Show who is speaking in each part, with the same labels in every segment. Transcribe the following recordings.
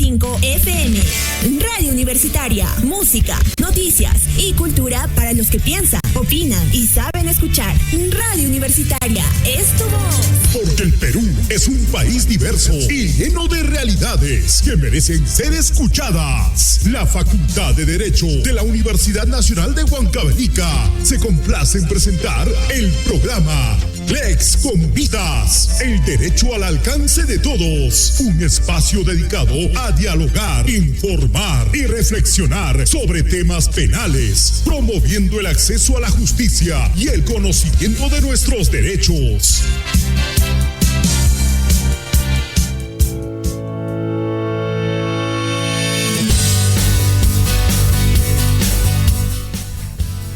Speaker 1: 100.5 FM. Radio Universitaria. Música, noticias y cultura para los que piensan, opinan y saben escuchar. Radio Universitaria es tu voz.
Speaker 2: Porque el Perú es un país diverso y lleno de realidades que merecen ser escuchadas. La Facultad de Derecho de la Universidad Nacional de Huancavelica se complace en presentar el programa Lex con Vidas, el derecho al alcance de todos. Un espacio dedicado a dialogar, informar y reflexionar sobre temas penales, promoviendo el acceso a la justicia y el conocimiento de nuestros derechos.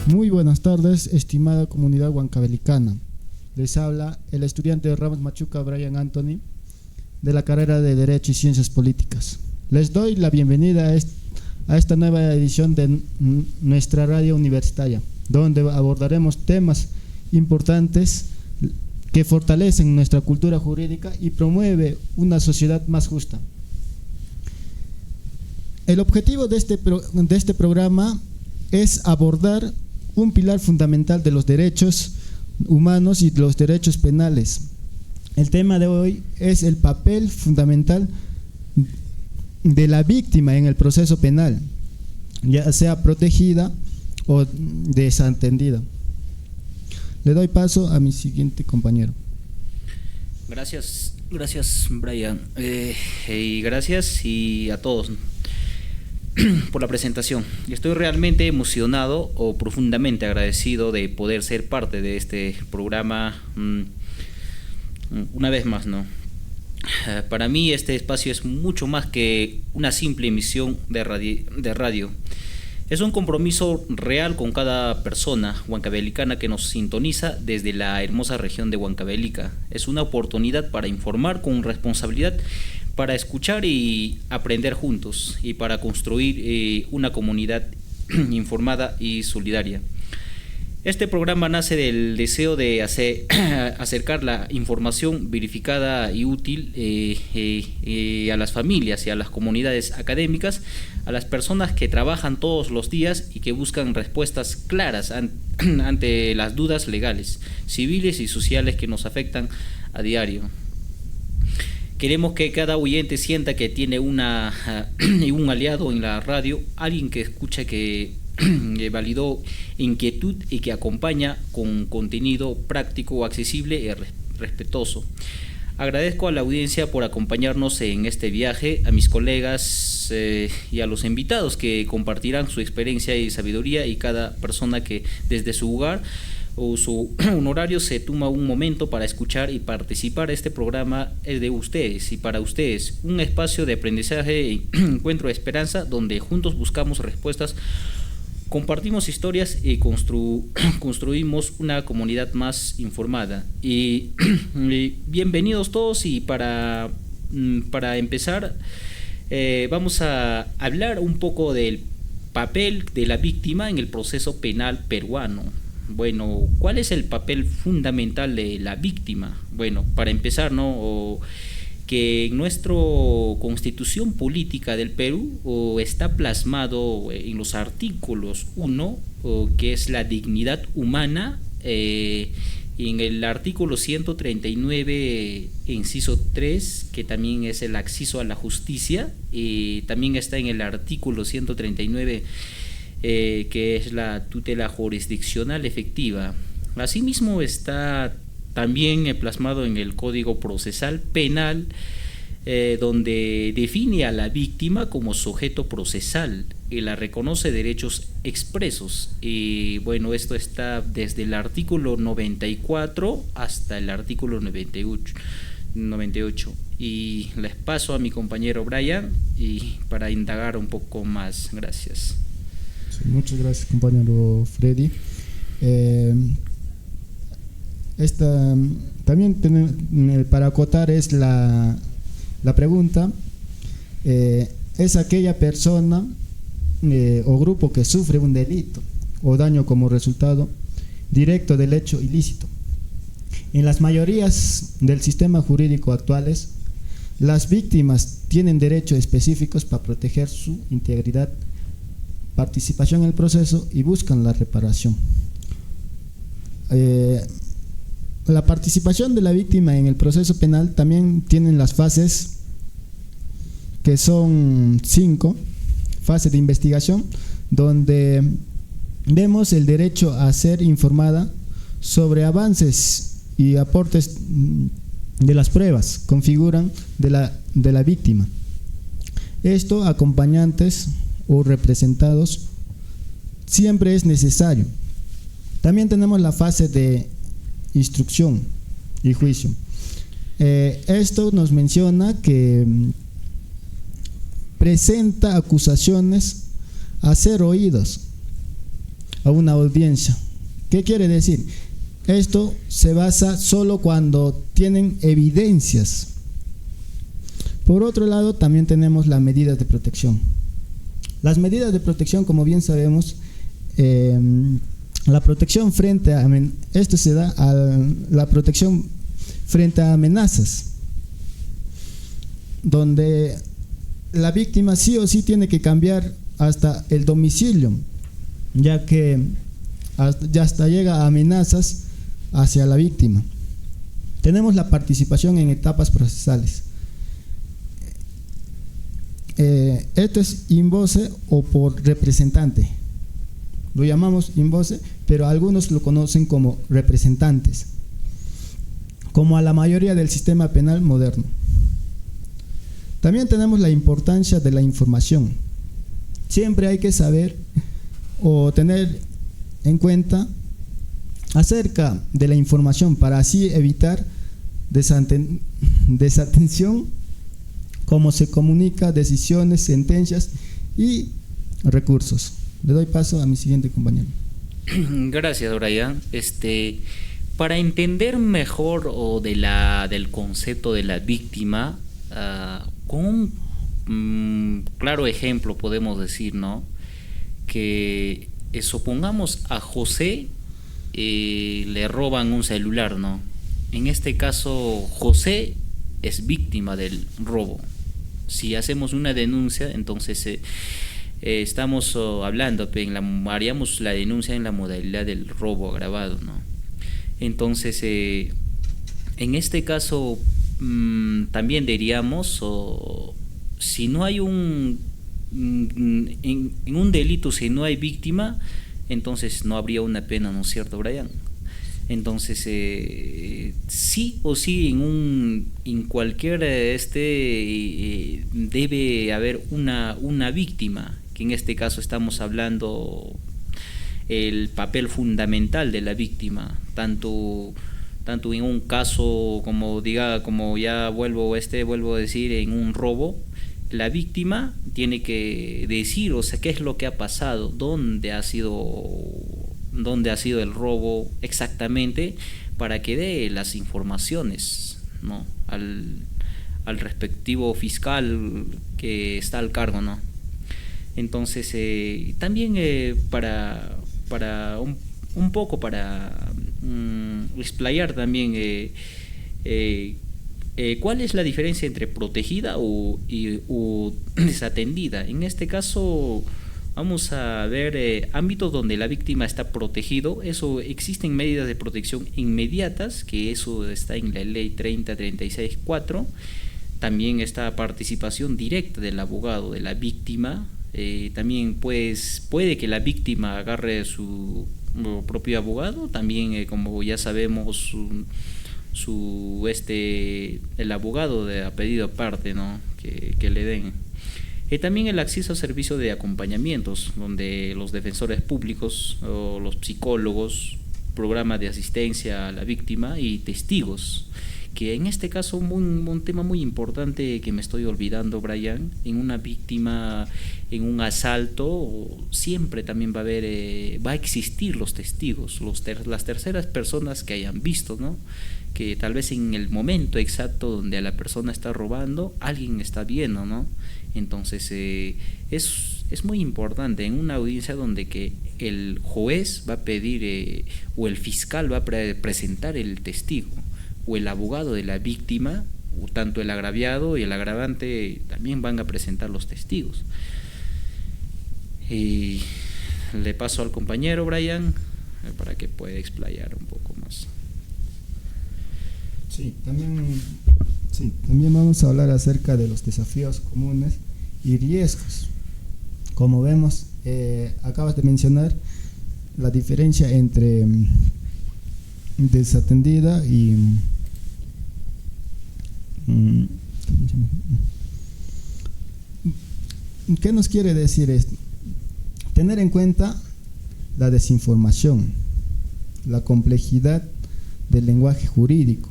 Speaker 3: Muy buenas tardes, estimada comunidad huancavelicana. Les habla el estudiante de Ramos Machuca, Brian Anthony, de la carrera de Derecho y Ciencias Políticas. Les doy la bienvenida a esta nueva edición de nuestra radio universitaria, donde abordaremos temas importantes que fortalecen nuestra cultura jurídica y promueve una sociedad más justa. El objetivo de este programa es abordar un pilar fundamental de los derechos humanos y los derechos penales. El tema de hoy es el papel fundamental de la víctima en el proceso penal, ya sea protegida o desatendida. Le doy paso a mi siguiente compañero.
Speaker 4: Gracias Brian, y gracias y a todos por la presentación. Estoy realmente emocionado o profundamente agradecido de poder ser parte de este programa una vez más, ¿no? Para mí este espacio es mucho más que una simple emisión de radio. Es un compromiso real con cada persona huancavelicana que nos sintoniza desde la hermosa región de Huancavelica. Es una oportunidad para informar con responsabilidad, para escuchar y aprender juntos y para construir una comunidad informada y solidaria. Este programa nace del deseo de acercar la información verificada y útil a las familias y a las comunidades académicas, a las personas que trabajan todos los días y que buscan respuestas claras ante las dudas legales, civiles y sociales que nos afectan a diario. Queremos que cada oyente sienta que tiene un aliado en la radio, alguien que escucha, que validó inquietud y que acompaña con contenido práctico, accesible y respetuoso. Agradezco a la audiencia por acompañarnos en este viaje, a mis colegas y a los invitados que compartirán su experiencia y sabiduría, y cada persona que desde su hogar o su honorario se toma un momento para escuchar y participar. Este programa es de ustedes y para ustedes, un espacio de aprendizaje y encuentro de esperanza donde juntos buscamos respuestas, compartimos historias y construimos una comunidad más informada. Y bienvenidos todos, y para empezar vamos a hablar un poco del papel de la víctima en el proceso penal peruano. Bueno, ¿cuál es el papel fundamental de la víctima? Bueno, para empezar, que en nuestra Constitución Política del Perú está plasmado en los artículos 1, que es la dignidad humana, y en el artículo 139, inciso 3, que también es el acceso a la justicia, y también está en el artículo 139, que es la tutela jurisdiccional efectiva. Asimismo está también plasmado en el Código Procesal Penal, donde define a la víctima como sujeto procesal y la reconoce derechos expresos. Y bueno, esto está desde el artículo 94 hasta el artículo 98. Y les paso a mi compañero Brian para indagar un poco más. Gracias.
Speaker 3: Sí, muchas gracias, compañero Freddy. También para acotar es la pregunta, es aquella persona o grupo que sufre un delito o daño como resultado directo del hecho ilícito. En las mayorías del sistema jurídico actuales, Las víctimas tienen derechos específicos para proteger su integridad, participación en el proceso y buscan la reparación. La participación de la víctima en el proceso penal también tienen las fases, que son 5 fases de investigación, donde vemos el derecho a ser informada sobre avances y aportes de las pruebas configuran de la víctima. Esto, acompañantes o representados, siempre es necesario. También tenemos la fase de instrucción y juicio. Esto nos menciona que presenta acusaciones a ser oídos a una audiencia. ¿Qué quiere decir? Esto se basa solo cuando tienen evidencias. Por otro lado, también tenemos las medidas de protección. Las medidas de protección, como bien sabemos, la protección frente a esto se da a la protección frente a amenazas, donde la víctima sí o sí tiene que cambiar hasta el domicilio, ya que hasta llega a amenazas hacia la víctima. Tenemos la participación en etapas procesales. Esto es in voce o por representante. Lo llamamos in voce, pero algunos lo conocen como representantes, como a la mayoría del sistema penal moderno. También tenemos la importancia de la información. Siempre hay que saber o tener en cuenta acerca de la información para así evitar desatención, cómo se comunica decisiones, sentencias y recursos. Le doy paso a mi siguiente compañero.
Speaker 4: Gracias, Brian. Para entender mejor del concepto de la víctima, con un claro ejemplo podemos decir, ¿no? Que supongamos a José le roban un celular, ¿no? En este caso, José es víctima del robo. Si hacemos una denuncia, entonces estamos hablando, haríamos la denuncia en la modalidad del robo agravado, ¿no? Entonces, en este caso, también diríamos, si no hay en un delito, si no hay víctima, entonces no habría una pena, ¿no es cierto, Brian? Entonces, sí o sí, en cualquier debe haber una víctima, que en este caso estamos hablando el papel fundamental de la víctima, tanto en un caso como ya vuelvo a decir, en un robo, la víctima tiene que decir, o sea, qué es lo que ha pasado, dónde ha sido el robo exactamente, para que dé las informaciones, ¿no? al respectivo fiscal que está al cargo, ¿no? Entonces, también para un poco para explayar también ¿cuál es la diferencia entre protegida o desatendida? En este caso vamos a ver ámbitos donde la víctima está protegido. Eso, existen medidas de protección inmediatas, que eso está en la ley 3036-4. También está participación directa del abogado de la víctima. También pues puede que la víctima agarre su propio abogado. También como ya sabemos, el abogado ha pedido aparte, ¿no? que le den. También el acceso a servicios de acompañamientos, donde los defensores públicos o los psicólogos, programas de asistencia a la víctima y testigos, que en este caso un tema muy importante que me estoy olvidando, Brian. En una víctima, en un asalto, siempre también va a existir los testigos, las terceras personas que hayan visto, ¿no? Que tal vez en el momento exacto donde a la persona está robando, alguien está viendo, ¿no? Entonces es muy importante en una audiencia donde que el juez va a pedir o el fiscal va a presentar el testigo, o el abogado de la víctima tanto el agraviado y el agravante también van a presentar los testigos. Y le paso al compañero Brian para que pueda explayar un poco más.
Speaker 3: Sí, también vamos a hablar acerca de los desafíos comunes y riesgos. Como vemos, acabas de mencionar la diferencia entre desatendida y ¿qué nos quiere decir esto? Tener en cuenta la desinformación, la complejidad del lenguaje jurídico.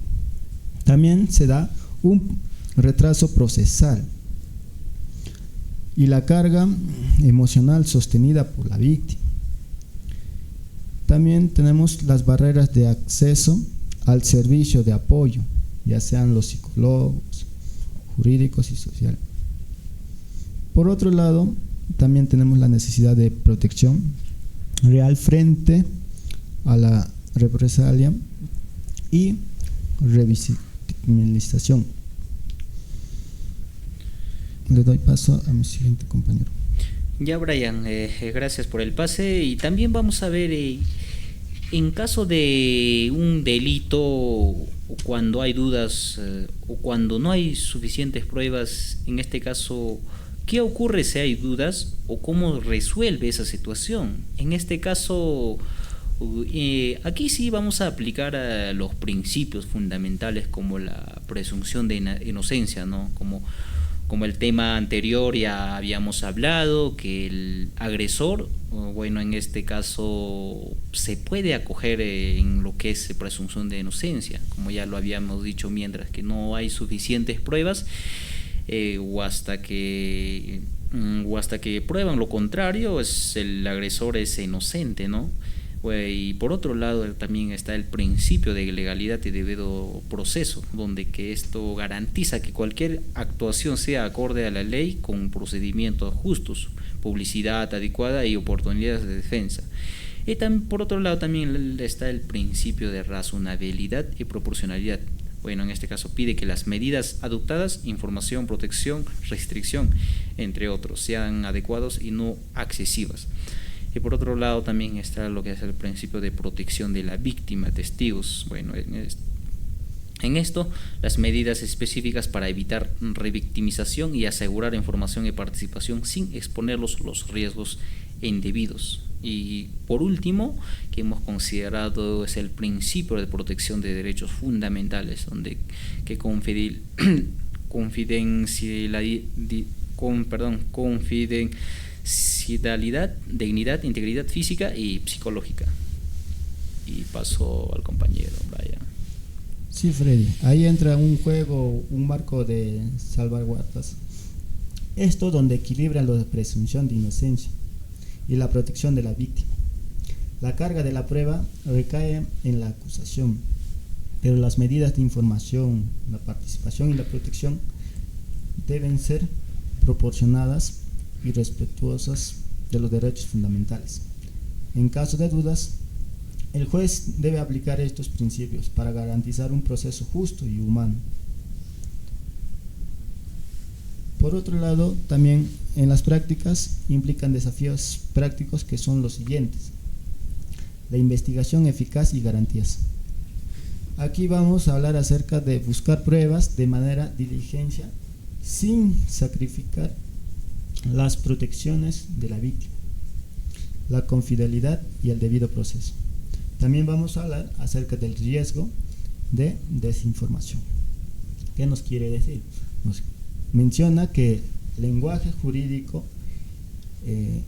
Speaker 3: También se da un retraso procesal y la carga emocional sostenida por la víctima. También tenemos las barreras de acceso al servicio de apoyo, ya sean los psicólogos, jurídicos y sociales. Por otro lado, también tenemos la necesidad de protección real frente a la represalia y revictimización. Le doy paso a mi siguiente compañero.
Speaker 4: Ya, Brian, gracias por el pase. Y también vamos a ver, en caso de un delito, o cuando hay dudas, o cuando no hay suficientes pruebas, en este caso, ¿qué ocurre si hay dudas o cómo resuelve esa situación? En este caso, aquí sí vamos a aplicar a los principios fundamentales como la presunción de inocencia, ¿no? Como el tema anterior ya habíamos hablado, que el agresor, bueno, en este caso se puede acoger en lo que es presunción de inocencia, como ya lo habíamos dicho, mientras que no hay suficientes pruebas o hasta que prueban lo contrario, el agresor es inocente, ¿no? Y por otro lado también está el principio de legalidad y debido proceso, donde que esto garantiza que cualquier actuación sea acorde a la ley con procedimientos justos, publicidad adecuada y oportunidades de defensa. Y también, por otro lado, también está el principio de razonabilidad y proporcionalidad. Bueno, en este caso pide que las medidas adoptadas, información, protección, restricción, entre otros, sean adecuados y no excesivas. Y por otro lado también está lo que es el principio de protección de la víctima, testigos. Bueno, en esto, las medidas específicas para evitar revictimización y asegurar información y participación sin exponerlos los riesgos indebidos. Y por último, que hemos considerado es el principio de protección de derechos fundamentales, donde que confidencialidad, dignidad, integridad física y psicológica. Y paso al compañero Brian.
Speaker 3: Sí, Freddy, ahí entra un juego, un marco de salvaguardas. Esto donde equilibran la presunción de inocencia y la protección de la víctima. La carga de la prueba recae en la acusación, pero las medidas de información, la participación y la protección deben ser proporcionadas y respetuosas de los derechos fundamentales. En caso de dudas, el juez debe aplicar estos principios para garantizar un proceso justo y humano. Por otro lado, también en las prácticas implican desafíos prácticos que son los siguientes: la investigación eficaz y garantías. Aquí vamos a hablar acerca de buscar pruebas de manera diligencia sin sacrificar las protecciones de la víctima, la confidencialidad y el debido proceso. También vamos a hablar acerca del riesgo de desinformación. ¿Qué nos quiere decir? Nos menciona que lenguaje jurídico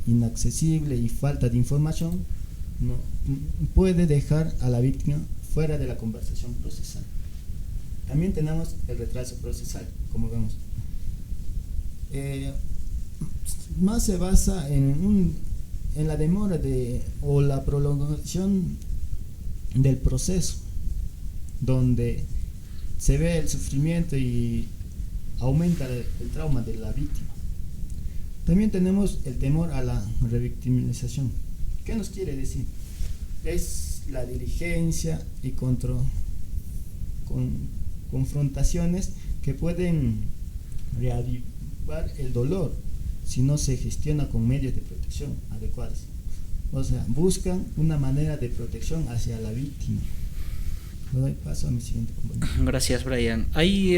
Speaker 3: inaccesible y falta de información no puede dejar a la víctima fuera de la conversación procesal. También tenemos el retraso procesal, como vemos. Más se basa en la demora o la prolongación del proceso, donde se ve el sufrimiento y aumenta el trauma de la víctima. También tenemos el temor a la revictimización. ¿Qué nos quiere decir? Es la diligencia y confrontaciones que pueden reavivar el dolor si no se gestiona con medios de protección adecuados. O sea, buscan una manera de protección hacia la víctima. Le doy paso a mi siguiente compañero.
Speaker 4: Gracias, Brian. Aquí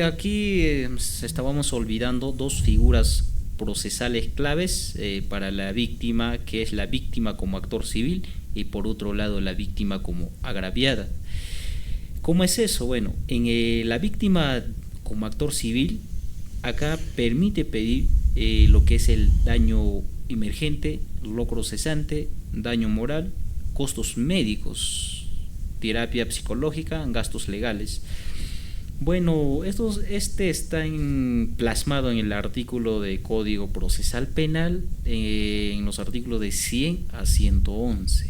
Speaker 4: estábamos olvidando dos figuras procesales claves para la víctima, que es la víctima como actor civil y por otro lado la víctima como agraviada. ¿Cómo es eso? Bueno, en la víctima como actor civil, acá permite pedir lo que es el daño emergente, logro cesante, daño moral, costos médicos, terapia psicológica, gastos legales. Bueno, este está plasmado en el artículo de Código Procesal Penal, en los artículos de 100 a 111.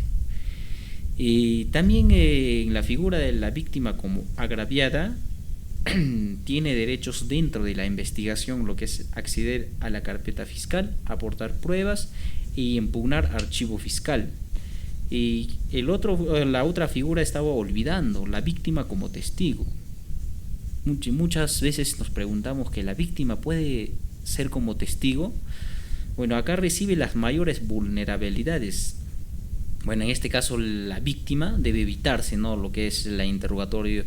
Speaker 4: Y también en la figura de la víctima como agraviada, tiene derechos dentro de la investigación, lo que es acceder a la carpeta fiscal, aportar pruebas y impugnar archivo fiscal. Y la otra figura estaba olvidando, la víctima como testigo. Muchas veces nos preguntamos que la víctima puede ser como testigo. Bueno, acá recibe las mayores vulnerabilidades. Bueno, en este caso la víctima debe evitarse, ¿no?, lo que es la interrogatorios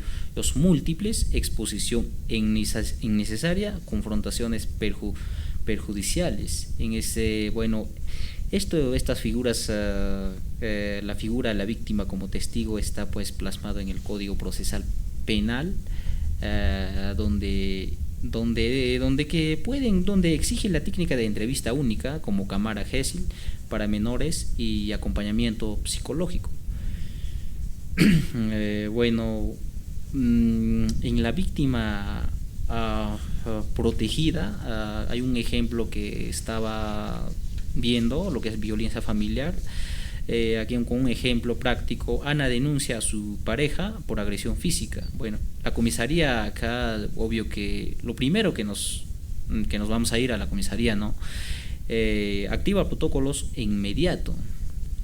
Speaker 4: múltiples, exposición innecesaria, confrontaciones perjudiciales. Estas figuras, la figura de la víctima como testigo está pues plasmado en el Código Procesal Penal, donde exige la técnica de entrevista única como cámara Gesell para menores y acompañamiento psicológico. En la víctima protegida hay un ejemplo que estaba viendo, lo que es violencia familiar. Aquí con un ejemplo práctico, Ana denuncia a su pareja por agresión física. Bueno, la comisaría acá, obvio que lo primero que nos vamos a ir a la comisaría, ¿no? Activa protocolos inmediato,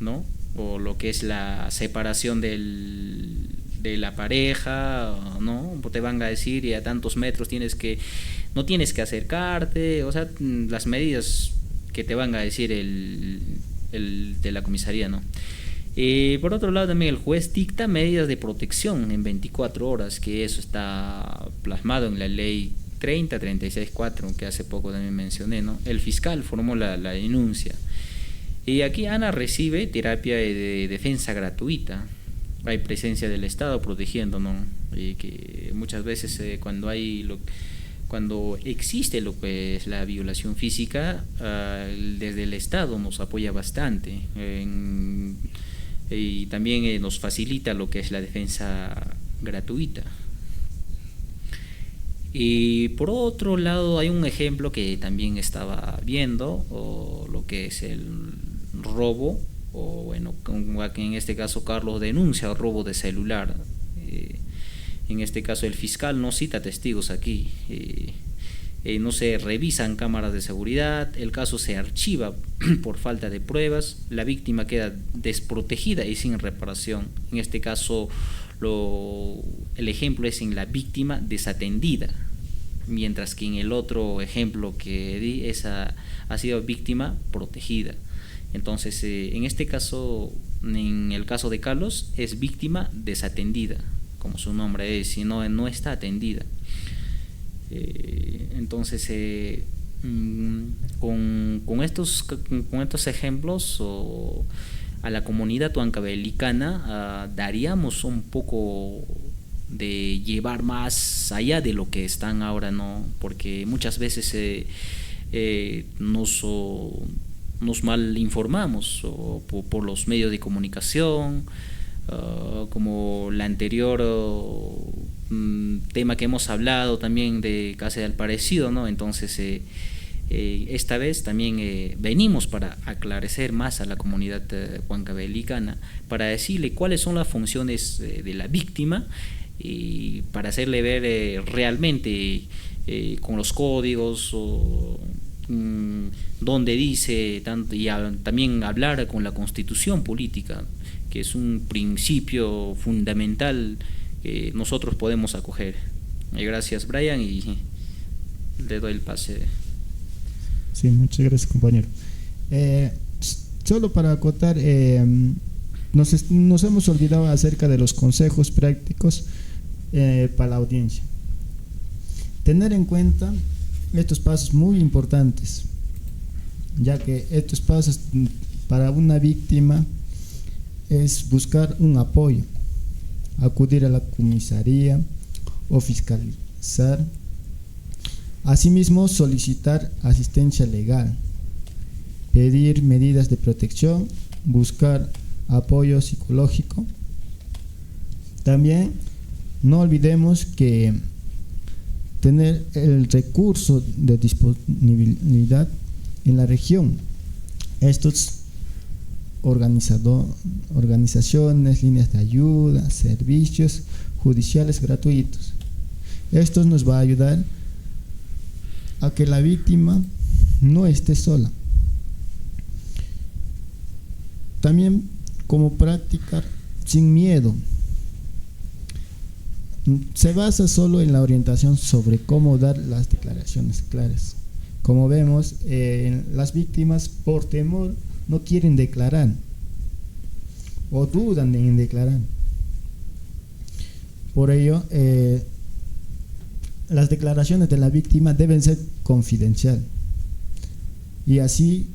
Speaker 4: ¿no? O lo que es la separación de la pareja, ¿no? Te van a decir y a tantos metros no tienes que acercarte, o sea, las medidas que te van a decir el de la comisaría, ¿no? Por otro lado, también el juez dicta medidas de protección en 24 horas, que eso está plasmado en la ley 30.36.4, que hace poco también mencioné, ¿no? El fiscal formó la denuncia. Y aquí Ana recibe terapia de defensa gratuita. Hay presencia del Estado protegiendo, ¿no? Y que muchas veces cuando existe lo que es la violación física, desde el Estado nos apoya bastante y también nos facilita lo que es la defensa gratuita. Y por otro lado hay un ejemplo que también estaba viendo, o lo que es el robo, o bueno, en este caso Carlos denuncia robo de celular. En este caso el fiscal no cita testigos aquí, no se revisan cámaras de seguridad, el caso se archiva por falta de pruebas, la víctima queda desprotegida y sin reparación. En este caso el ejemplo es en la víctima desatendida, mientras que en el otro ejemplo que di ha sido víctima protegida. Entonces en este caso, en el caso de Carlos, es víctima desatendida, como su nombre es, si no está atendida. Entonces con estos ejemplos a la comunidad huancabelicana daríamos un poco de llevar más allá de lo que están ahora, ¿no? Porque muchas veces nos mal informamos por los medios de comunicación, como la anterior tema que hemos hablado también de Casa del Parecido, ¿no? Entonces esta vez también venimos para aclarecer más a la comunidad huancabelicana, para decirle cuáles son las funciones de la víctima y para hacerle ver realmente con los códigos donde dice tanto, y también hablar con la Constitución política, que es un principio fundamental que nosotros podemos acoger. Gracias, Brian, y le doy el pase.
Speaker 3: Sí, muchas gracias, compañero. Solo para acotar, nos hemos olvidado acerca de los consejos prácticos para la audiencia. Tener en cuenta estos pasos muy importantes, ya que estos pasos para una víctima es buscar un apoyo, acudir a la comisaría o fiscalizar, asimismo solicitar asistencia legal, pedir medidas de protección, buscar apoyo psicológico. También no olvidemos que tener el recurso de disponibilidad en la región. Estos organizaciones, líneas de ayuda, servicios judiciales gratuitos. Esto nos va a ayudar a que la víctima no esté sola. También como practicar sin miedo. Se basa solo en la orientación sobre cómo dar las declaraciones claras. Como vemos, las víctimas por temor no quieren declarar o dudan en declarar. Por ello, las declaraciones de la víctima deben ser confidenciales y así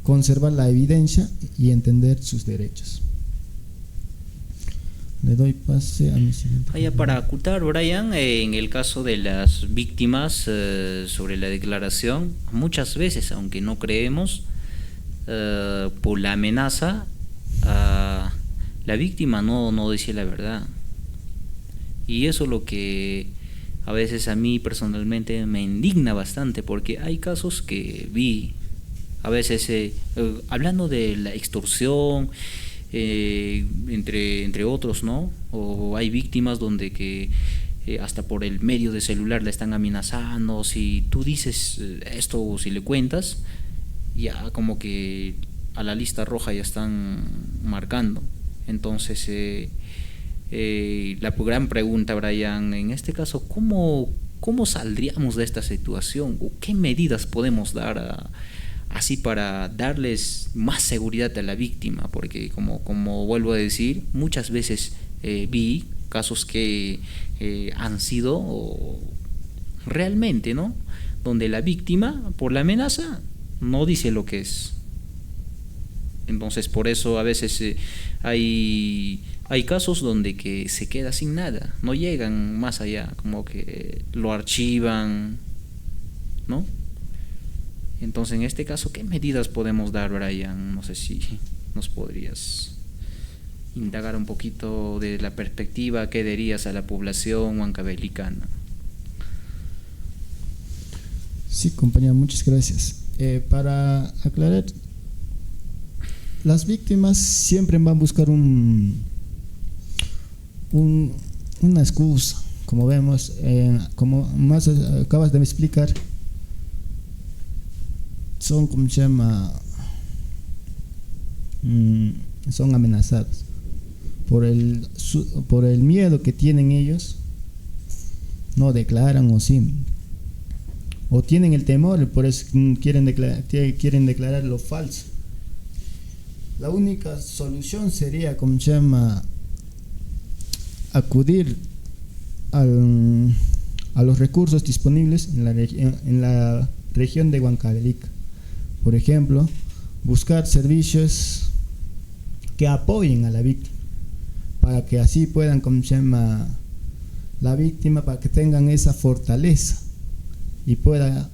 Speaker 3: conservar la evidencia y entender sus derechos. Le doy pase a mi siguiente.
Speaker 4: Para ocultar, Brian, en el caso de las víctimas sobre la declaración, muchas veces, aunque no creemos, por la amenaza, la víctima no dice la verdad. Y eso es lo que a veces a mí personalmente me indigna bastante, porque hay casos que vi, a veces hablando de la extorsión, entre otros, ¿no? O hay víctimas donde que hasta por el medio de celular le están amenazando. Si tú dices esto o si le cuentas, ya como que a la lista roja ya están marcando. Entonces la gran pregunta, Brian, en este caso, ¿cómo saldríamos de esta situación? ¿Qué medidas podemos dar así para darles más seguridad a la víctima? Porque como vuelvo a decir, muchas veces vi casos que han sido realmente, ¿no?, donde la víctima por la amenaza no dice lo que es. Entonces por eso a veces hay casos donde que se queda sin nada, no llegan más allá, como que lo archivan, ¿no? Entonces, en este caso, ¿qué medidas podemos dar, Brian? No sé si nos podrías indagar un poquito de la perspectiva que dirías a la población huancabelicana.
Speaker 3: Sí, compañero, muchas gracias. Para aclarar, las víctimas siempre van a buscar una excusa. Como vemos, como más acabas de explicar, son, ¿cómo se llama? Son amenazados por el miedo que tienen ellos. No declaran o sí, o tienen el temor, por eso quieren declarar lo falso. La única solución sería, ¿cómo se llama?, acudir a los recursos disponibles en la región de Huancavelica. Por ejemplo, buscar servicios que apoyen a la víctima, para que así puedan, ¿cómo se llama?, la víctima, para que tengan esa fortaleza y pueda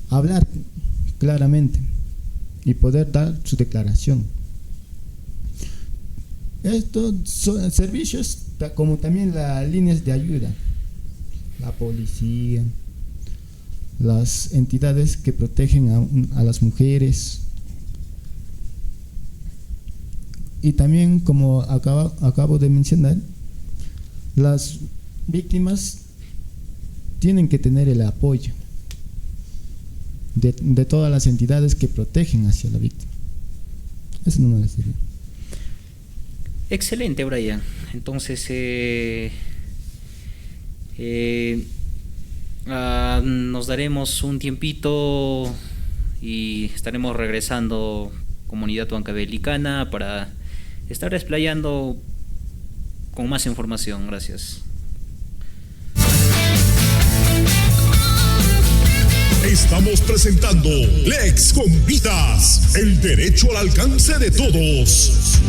Speaker 3: hablar claramente y poder dar su declaración. Estos son servicios como también las líneas de ayuda, la policía, las entidades que protegen a las mujeres, y también, como acabo de mencionar, las víctimas tienen que tener el apoyo de todas las entidades que protegen hacia la víctima. Eso no me lo diría.
Speaker 4: Excelente, Brian. Entonces, Nos daremos un tiempito y estaremos regresando comunidad huancabelicana para estar desplayando con más información. Gracias.
Speaker 2: Estamos presentando Lex con Vidas, el derecho al alcance de todos.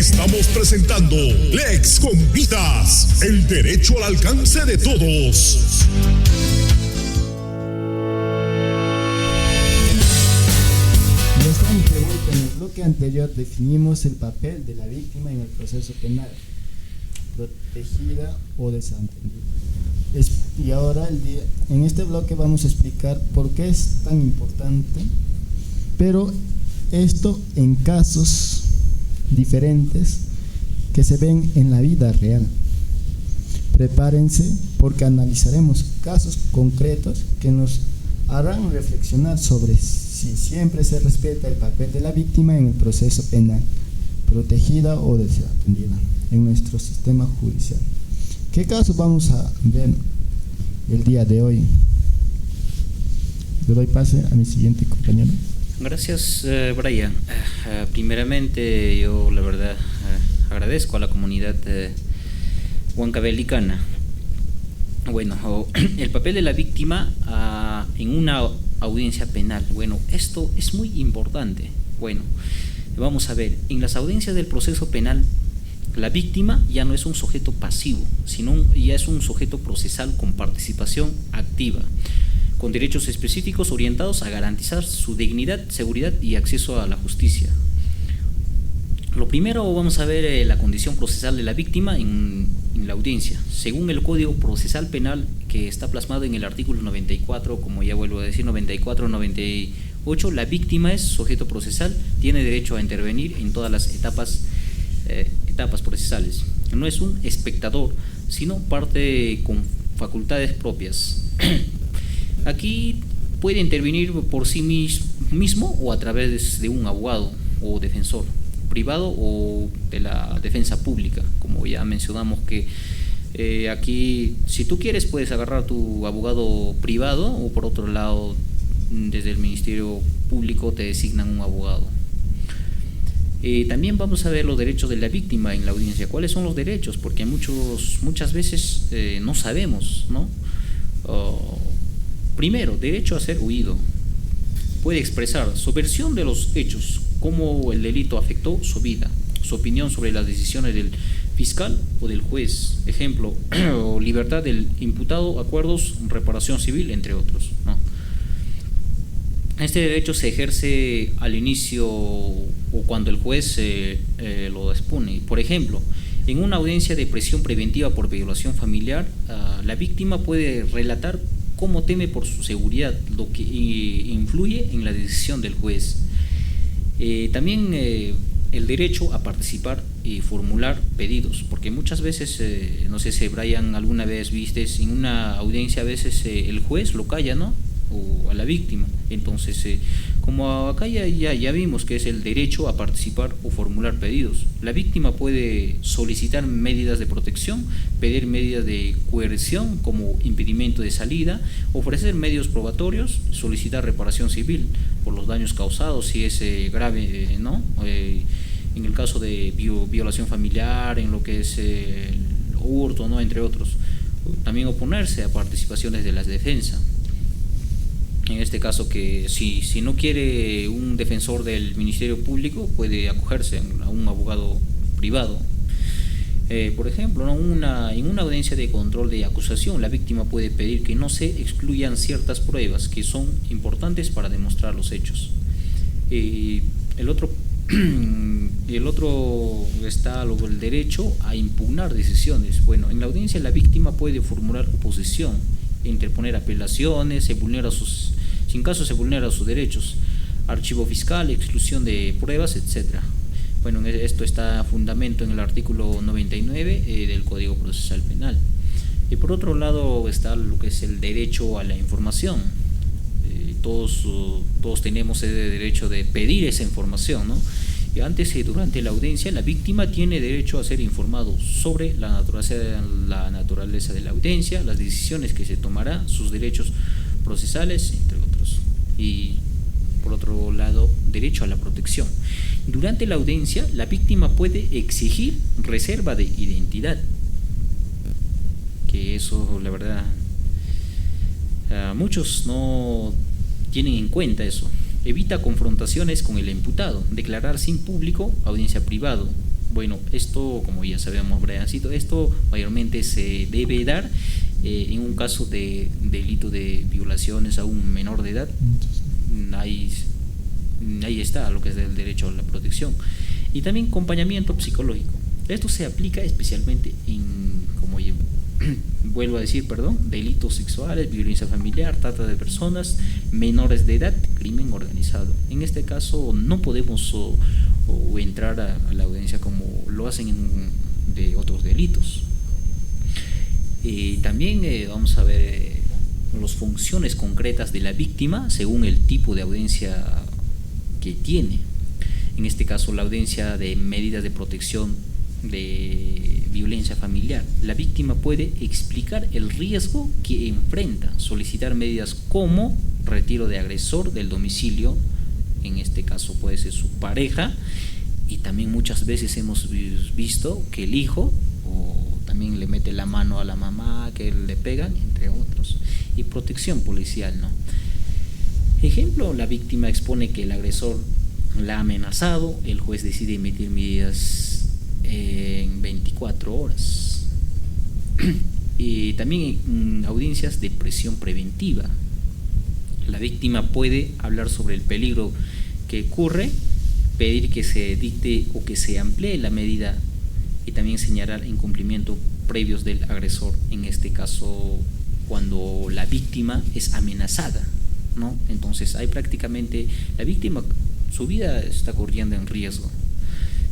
Speaker 2: Estamos presentando Lex con Vidas, el derecho al alcance de todos.
Speaker 3: Ya estamos de vuelta. En el bloque anterior definimos el papel de la víctima en el proceso penal, protegida o desatendida. Y ahora en este bloque vamos a explicar por qué es tan importante, pero esto en casos diferentes que se ven en la vida real. Prepárense porque analizaremos casos concretos que nos harán reflexionar sobre si siempre se respeta el papel de la víctima en el proceso penal, protegida o desatendida en nuestro sistema judicial. ¿Qué caso vamos a ver el día de hoy? Le doy pase a mi siguiente compañero.
Speaker 4: Gracias, Brian. Primeramente, yo la verdad agradezco a la comunidad huancabelicana. Bueno, el papel de la víctima en una audiencia penal. Bueno, esto es muy importante. Bueno, vamos a ver, en las audiencias del proceso penal, la víctima ya no es un sujeto pasivo, sino ya es un sujeto procesal con participación activa, con derechos específicos orientados a garantizar su dignidad, seguridad y acceso a la justicia. Lo primero, vamos a ver la condición procesal de la víctima en la audiencia. Según el Código Procesal Penal, que está plasmado en el artículo 94, como ya vuelvo a decir, 94-98, la víctima es sujeto procesal, tiene derecho a intervenir en todas las etapas procesales. No es un espectador, sino parte con facultades propias. Aquí puede intervenir por sí mismo o a través de un abogado o defensor privado o de la defensa pública, como ya mencionamos que aquí si tú quieres puedes agarrar tu abogado privado o por otro lado desde el Ministerio Público te designan un abogado. También vamos a ver los derechos de la víctima en la audiencia. ¿Cuáles son los derechos? Porque muchas veces no sabemos, ¿no? Primero, derecho a ser oído. Puede expresar su versión de los hechos, cómo el delito afectó su vida, su opinión sobre las decisiones del fiscal o del juez. Ejemplo, libertad del imputado, acuerdos, reparación civil, entre otros, ¿no? Este derecho se ejerce al inicio o cuando el juez lo dispone. Por ejemplo, en una audiencia de prisión preventiva por violación familiar, la víctima puede relatar cómo teme por su seguridad, lo que influye en la decisión del juez. También el derecho a participar y formular pedidos, porque muchas veces, no sé si Brian alguna vez viste, en una audiencia a veces el juez lo calla, ¿no? O a la víctima. Entonces, como acá ya vimos que es el derecho a participar o formular pedidos, la víctima puede solicitar medidas de protección, pedir medidas de coerción como impedimento de salida, ofrecer medios probatorios, solicitar reparación civil por los daños causados si es grave, ¿no? En el caso de violación familiar, en lo que es el hurto, ¿no? Entre otros. También oponerse a participaciones de la defensa. En este caso que si no quiere un defensor del Ministerio Público puede acogerse a un abogado privado. Por ejemplo, ¿no? En una audiencia de control de acusación la víctima puede pedir que no se excluyan ciertas pruebas que son importantes para demostrar los hechos. El otro está luego el derecho a impugnar decisiones. Bueno, en la audiencia la víctima puede formular oposición, interponer apelaciones, sin caso se vulnera sus derechos, archivo fiscal, exclusión de pruebas, etc. Bueno, esto está fundamento en el artículo 99 del Código Procesal Penal. Y por otro lado está lo que es el derecho a la información. Todos tenemos el derecho de pedir esa información, ¿no? Y antes y durante la audiencia la víctima tiene derecho a ser informado sobre la naturaleza de la audiencia, las decisiones que se tomará, sus derechos procesales, entre otros. Y por otro lado, derecho a la protección. Durante la audiencia la víctima puede exigir reserva de identidad, que eso la verdad muchos no tienen en cuenta eso. Evita confrontaciones con el imputado, declarar sin público, audiencia privado, Bueno, esto, como ya sabemos, Briancito, esto mayormente se debe dar en un caso de delito de violaciones a un menor de edad. Ahí está lo que es el derecho a la protección. Y también acompañamiento psicológico. Esto se aplica especialmente en, como vuelvo a decir, delitos sexuales, violencia familiar, trata de personas, menores de edad, crimen organizado. En este caso no podemos o entrar a la audiencia como lo hacen de otros delitos. También vamos a ver las funciones concretas de la víctima según el tipo de audiencia que tiene. En este caso, la audiencia de medidas de protección de violencia familiar. La víctima puede explicar el riesgo que enfrenta, solicitar medidas como retiro de agresor del domicilio, en este caso puede ser su pareja, y también muchas veces hemos visto que el hijo o también le mete la mano a la mamá, que le pegan, entre otros, y protección policial, ¿no? Ejemplo, la víctima expone que el agresor la ha amenazado, el juez decide emitir medidas en 24 horas. Y también en audiencias de prisión preventiva, la víctima puede hablar sobre el peligro que ocurre, pedir que se dicte o que se amplíe la medida y también señalar incumplimientos previos del agresor, en este caso cuando la víctima es amenazada, ¿no? Entonces hay prácticamente, la víctima, su vida está corriendo en riesgo.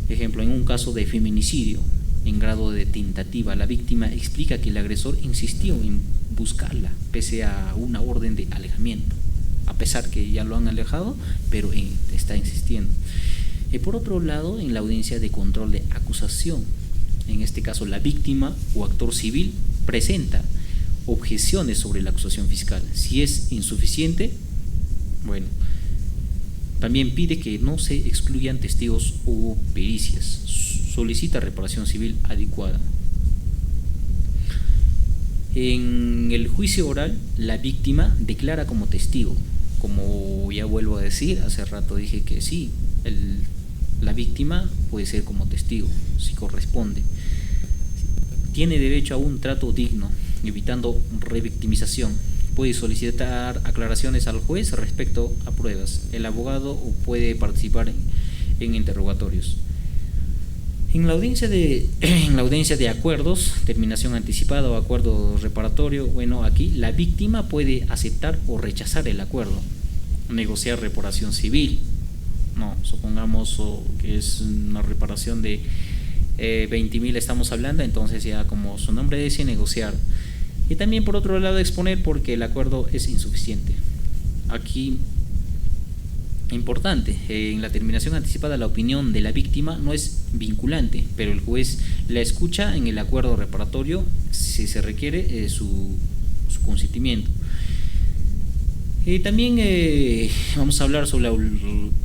Speaker 4: Ejemplo, en un caso de feminicidio en grado de tentativa, la víctima explica que el agresor insistió en buscarla pese a una orden de alejamiento, a pesar que ya lo han alejado, pero está insistiendo. Por otro lado, en la audiencia de control de acusación, en este caso la víctima o actor civil presenta objeciones sobre la acusación fiscal. Si es insuficiente, bueno, también pide que no se excluyan testigos o pericias, solicita reparación civil adecuada. En el juicio oral, la víctima declara como testigo. Como ya vuelvo a decir, hace rato dije que sí, la víctima puede ser como testigo, si corresponde. Tiene derecho a un trato digno, evitando revictimización. Puede solicitar aclaraciones al juez respecto a pruebas. El abogado puede participar en interrogatorios. En la audiencia de acuerdos, terminación anticipada o acuerdo reparatorio, bueno, aquí la víctima puede aceptar o rechazar el acuerdo, negociar reparación civil. No, supongamos que es una reparación de 20.000 estamos hablando, entonces ya como su nombre dice, negociar. Y también por otro lado exponer porque el acuerdo es insuficiente. Aquí, importante, en la terminación anticipada la opinión de la víctima no es vinculante, pero el juez la escucha en el acuerdo reparatorio si se requiere su consentimiento. También vamos a hablar sobre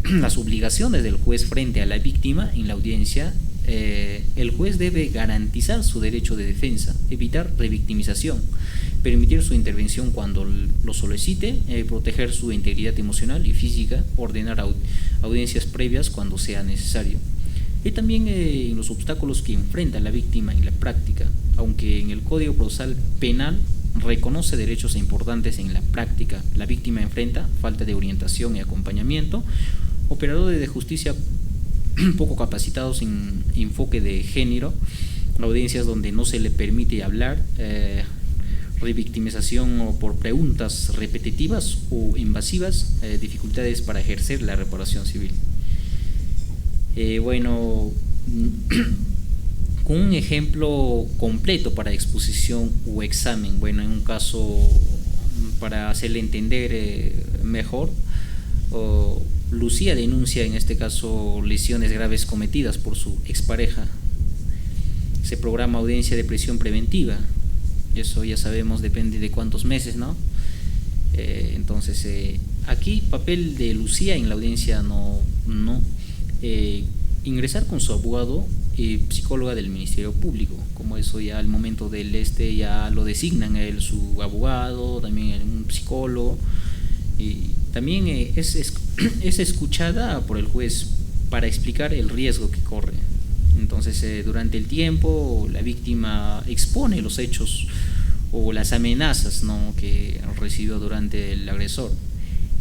Speaker 4: las obligaciones del juez frente a la víctima en la audiencia. El juez debe garantizar su derecho de defensa, evitar revictimización, permitir su intervención cuando lo solicite, proteger su integridad emocional y física, ordenar audiencias previas cuando sea necesario. Y también en los obstáculos que enfrenta la víctima en la práctica, aunque en el Código Procesal Penal reconoce derechos importantes en la práctica, la víctima enfrenta falta de orientación y acompañamiento, operadores de justicia poco capacitados en enfoque de género, audiencias donde no se le permite hablar, revictimización o por preguntas repetitivas o invasivas, dificultades para ejercer la reparación civil. Bueno, con un ejemplo completo para exposición o examen, bueno, en un caso para hacerle entender mejor, Lucía denuncia en este caso lesiones graves cometidas por su expareja. Se programa audiencia de prisión preventiva. Eso ya sabemos, depende de cuántos meses, ¿no? Entonces, aquí papel de Lucía en la audiencia no ingresar con su abogado y psicóloga del Ministerio Público. Como eso ya al momento del ya lo designan su abogado, también un psicólogo. Y también es escuchada por el juez para explicar el riesgo que corre. Entonces, durante el tiempo, la víctima expone los hechos o las amenazas, ¿no?, que recibió durante el agresor,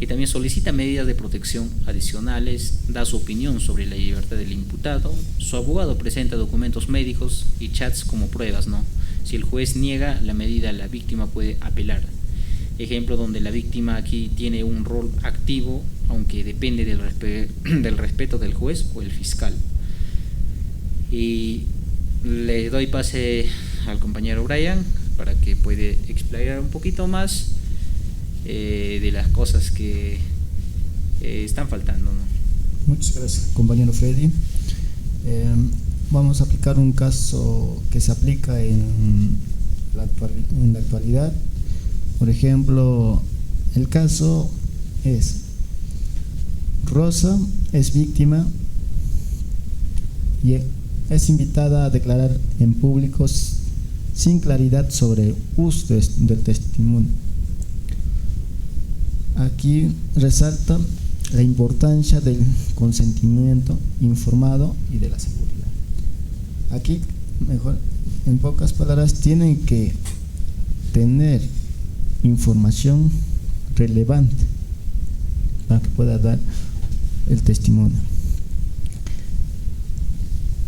Speaker 4: y también solicita medidas de protección adicionales, da su opinión sobre la libertad del imputado. Su abogado presenta documentos médicos y chats como pruebas, ¿no? Si el juez niega la medida, la víctima puede apelar. Ejemplo donde la víctima aquí tiene un rol activo, aunque depende del respeto del juez o el fiscal. Y le doy pase al compañero Brian para que puede explayar un poquito más de las cosas que están faltando, ¿no?
Speaker 3: Muchas gracias, compañero Freddy. Vamos a aplicar un caso que se aplica en la actualidad. Por ejemplo, el caso es: Rosa es víctima y es invitada a declarar en público sin claridad sobre el uso del testimonio. Aquí resalta la importancia del consentimiento informado y de la seguridad. Aquí, mejor, en pocas palabras, tienen que tener información relevante para que pueda dar el testimonio.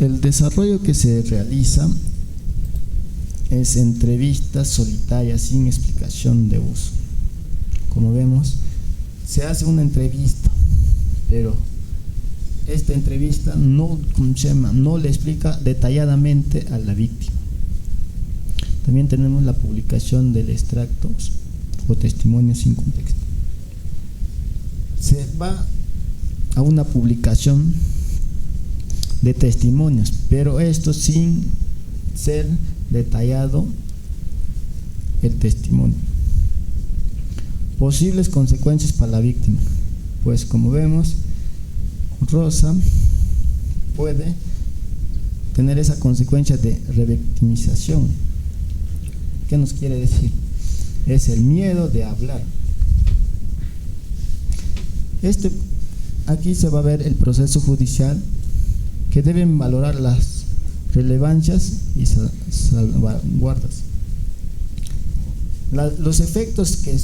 Speaker 3: El desarrollo que se realiza es entrevistas solitarias sin explicación de uso. Como vemos, se hace una entrevista, pero esta entrevista no le explica detalladamente a la víctima. También tenemos la publicación del extracto o testimonio sin contexto. Se va a una publicación de testimonios, pero esto sin ser detallado el testimonio. Posibles consecuencias para la víctima, pues como vemos, Rosa puede tener esa consecuencia de revictimización. ¿Qué nos quiere decir? Es el miedo de hablar. Aquí se va a ver el proceso judicial, que deben valorar las relevancias y salvaguardas. Los efectos que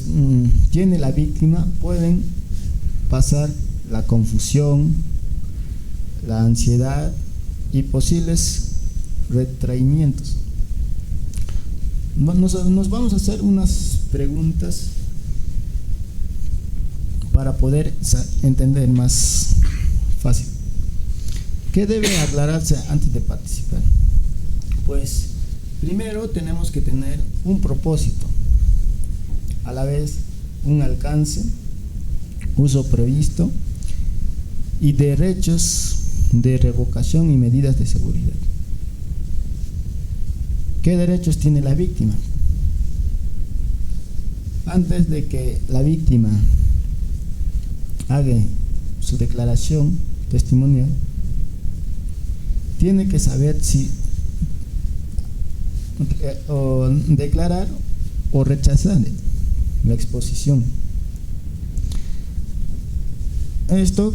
Speaker 3: tiene la víctima pueden pasar la confusión, la ansiedad y posibles retraimientos. Nos vamos a hacer unas preguntas para poder entender más fácil. ¿Qué debe aclararse antes de participar? Pues primero tenemos que tener un propósito, a la vez un alcance, uso previsto y derechos de revocación y medidas de seguridad. ¿Qué derechos tiene la víctima? Antes de que la víctima haga su declaración testimonial, tiene que saber si o declarar o rechazar la exposición. Esto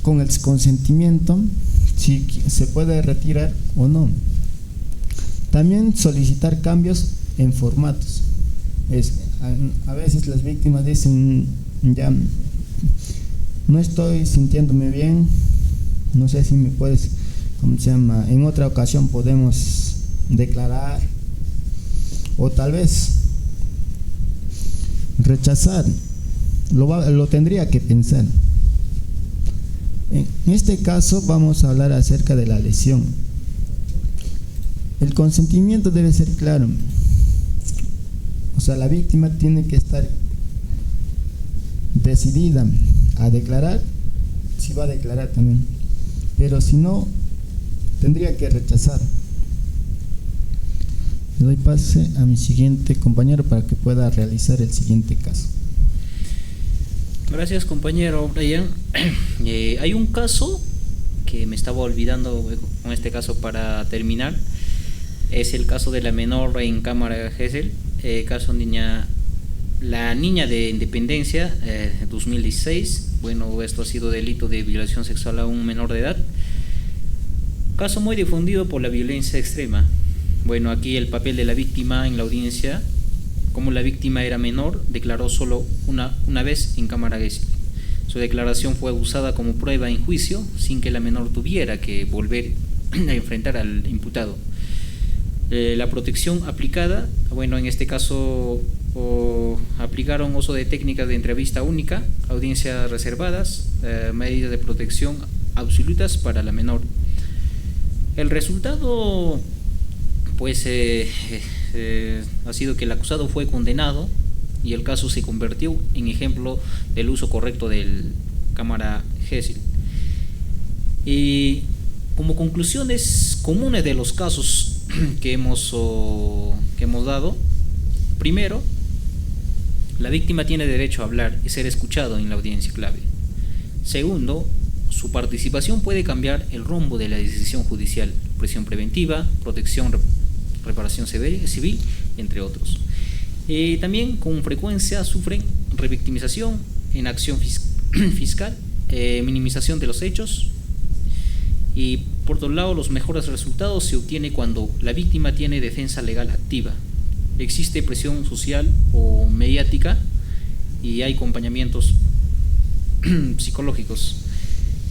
Speaker 3: con el consentimiento, si se puede retirar o no. También solicitar cambios en formatos. A veces las víctimas dicen: ya no estoy sintiéndome bien, no sé si me puedes, en otra ocasión podemos declarar, o tal vez rechazar. Lo tendría que pensar. En este caso vamos a hablar acerca de la lesión. El consentimiento debe ser claro. O sea, la víctima tiene que estar decidida a declarar, si va a declarar también, pero si no, tendría que rechazar. Le doy pase a mi siguiente compañero para que pueda realizar el siguiente caso.
Speaker 4: Gracias, compañero Brian. Hay un caso que me estaba olvidando con este caso para terminar. Es el caso de la menor en Cámara Gesell, caso la niña de Independencia, 2016. Bueno, esto ha sido delito de violación sexual a un menor de edad. Caso muy difundido por la violencia extrema. Bueno, aquí el papel de la víctima en la audiencia. Como la víctima era menor, declaró solo una vez en cámara Gesell. Su declaración fue usada como prueba en juicio sin que la menor tuviera que volver a enfrentar al imputado. La protección aplicada, bueno, en este caso aplicaron uso de técnicas de entrevista única, audiencias reservadas, medidas de protección absolutas para la menor. El resultado, pues, ha sido que el acusado fue condenado y el caso se convirtió en ejemplo del uso correcto del cámara Gesell. Y como conclusiones comunes de los casos que hemos dado, primero, la víctima tiene derecho a hablar y ser escuchado en la audiencia clave. Segundo, su participación puede cambiar el rumbo de la decisión judicial, prisión preventiva, protección, reparación civil, entre otros. También con frecuencia sufren revictimización, inacción fiscal, minimización de los hechos. Y por otro lado, los mejores resultados se obtienen cuando la víctima tiene defensa legal activa, existe presión social o mediática y hay acompañamientos psicológicos.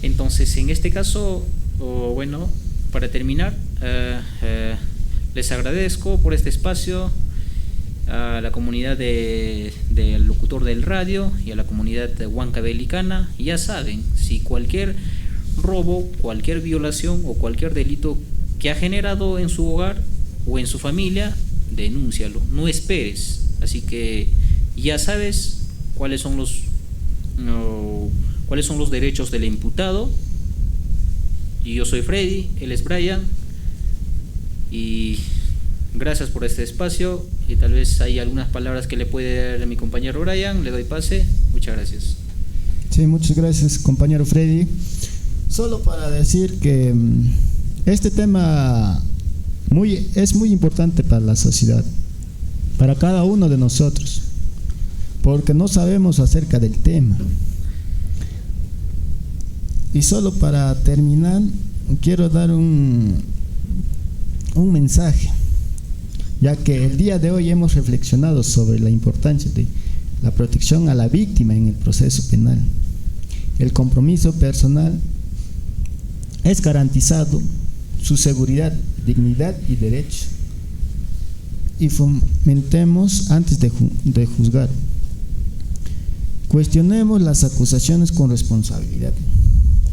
Speaker 4: Entonces, en este caso, bueno, para terminar, les agradezco por este espacio a la comunidad del locutor del radio y a la comunidad huancabelicana. Ya saben, si cualquier robo, cualquier violación o cualquier delito que ha generado en su hogar o en su familia, denúncialo, no esperes. Así que ya sabes cuáles son los derechos del imputado. Y yo soy Freddy, él es Brian, y gracias por este espacio. Y tal vez hay algunas palabras que le puede dar a mi compañero Brian. Le doy pase. Muchas gracias.
Speaker 3: Sí, muchas gracias, compañero Freddy. Solo para decir que este tema es muy importante para la sociedad, para cada uno de nosotros, porque no sabemos acerca del tema. Y solo para terminar, quiero dar un mensaje, ya que el día de hoy hemos reflexionado sobre la importancia de la protección a la víctima en el proceso penal. El compromiso personal es garantizado su seguridad, dignidad y derecho. Y fomentemos antes de juzgar. Cuestionemos las acusaciones con responsabilidad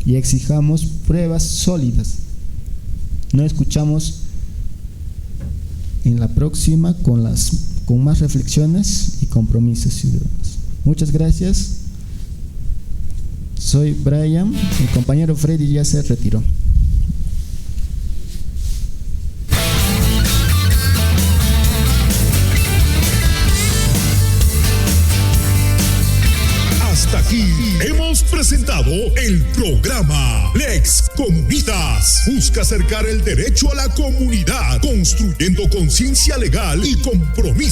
Speaker 3: y exijamos pruebas sólidas. No escuchamos en la próxima con más reflexiones y compromisos ciudadanos. Muchas gracias. Soy Brian, mi compañero Freddy ya se retiró.
Speaker 2: Hasta aquí hemos presentado el programa Lex Comunitas. Busca acercar el derecho a la comunidad, construyendo conciencia legal y compromiso.